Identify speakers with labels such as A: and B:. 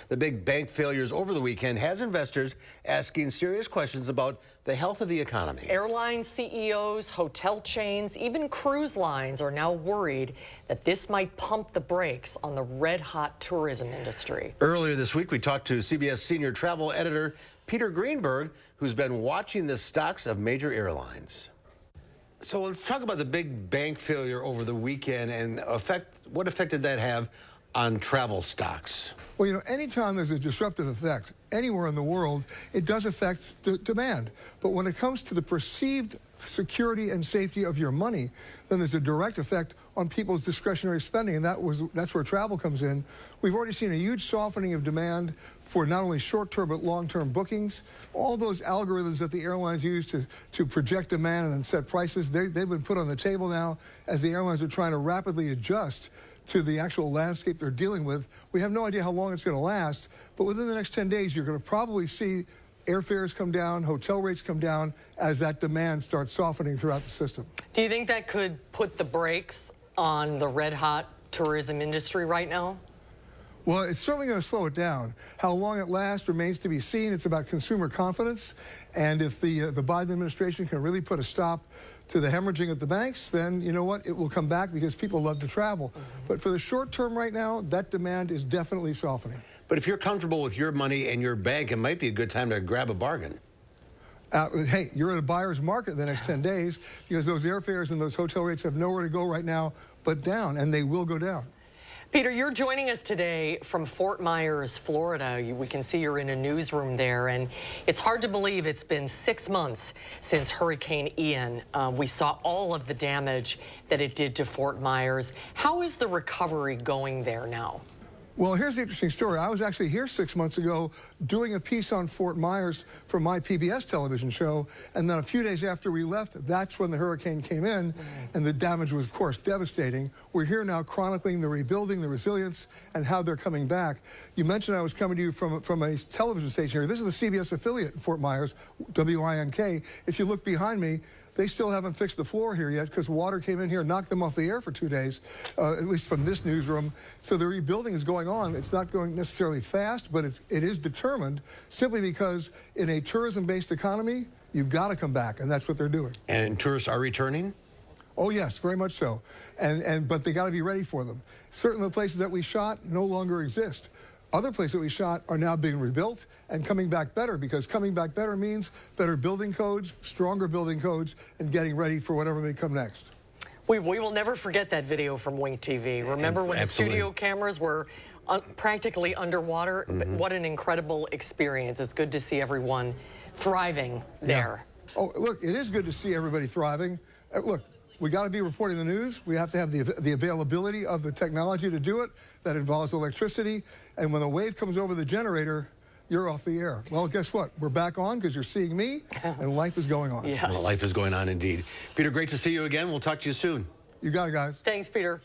A: The big bank failures over the weekend has investors asking serious questions about the health of the economy.
B: Airline CEOs, hotel chains, even cruise lines are now worried that this might pump the brakes on the red-hot tourism industry.
A: Earlier this week, we talked to CBS senior travel editor Peter Greenberg, who's been watching the stocks of major airlines. So let's talk about the big bank failure over the weekend and what effect did that have on travel stocks?
C: Well, you know, anytime there's a disruptive effect anywhere in the world, it does affect the demand. But when it comes to the perceived security and safety of your money, then there's a direct effect on people's discretionary spending, and that's where travel comes in. We've already seen a huge softening of demand for not only short-term but long-term bookings. All those algorithms that the airlines use to project demand and then set prices, they've been put on the table now as the airlines are trying to rapidly adjust to the actual landscape they're dealing with. We have no idea how long it's going to last, but within the next 10 days, you're going to probably see airfares come down, hotel rates come down as that demand starts softening throughout the system.
B: Do you think that could put the brakes on the red-hot tourism industry right now?
C: Well, it's certainly going to slow it down. How long it lasts remains to be seen. It's about consumer confidence. And if the Biden administration can really put a stop to the hemorrhaging at the banks, then you know what? It will come back because people love to travel. But for the short term right now, that demand is definitely softening.
A: But if you're comfortable with your money and your bank, it might be a good time to grab a bargain.
C: Hey, you're in a buyer's market the next 10 days because those airfares and those hotel rates have nowhere to go right now but down, and they will go down.
B: Peter, you're joining us today from Fort Myers, Florida. We can see you're in a newsroom there, and it's hard to believe it's been 6 months since Hurricane Ian. We saw all of the damage that it did to Fort Myers. How is the recovery going there now?
C: Well, here's the interesting story. I was actually here 6 months ago doing a piece on Fort Myers for my PBS television show, and then a few days after we left, that's when the hurricane came in, and the damage was, of course, devastating. We're here now chronicling the rebuilding, the resilience, and how they're coming back. You mentioned I was coming to you from a television station here. This is the CBS affiliate in Fort Myers, WINK. If you look behind me, they still haven't fixed the floor here yet because water came in here and knocked them off the air for 2 days, at least from this newsroom. So the rebuilding is going on. It's not going necessarily fast, but it is determined simply because in a tourism-based economy, you've got to come back, and that's what they're doing.
A: And tourists are returning?
C: Oh, yes, very much so. But they got to be ready for them. Certain of the places that we shot no longer exist. Other places that we shot are now being rebuilt and coming back better, because coming back better means better building codes, stronger building codes, and getting ready for whatever may come next.
B: We will never forget that video from Wink TV. Remember when the studio cameras were practically underwater? What an incredible experience. It's good to see everyone thriving there.
C: Yeah. Oh, look, it is good to see everybody thriving. Look, we got to be reporting the news. We have to have the availability of the technology to do it. That involves electricity. And when a wave comes over the generator, you're off the air. Well, guess what? We're back on because you're seeing me, and life is going on.
A: Yes. Well, life is going on indeed. Peter, great to see you again. We'll talk to you soon.
C: You got it, guys.
B: Thanks, Peter.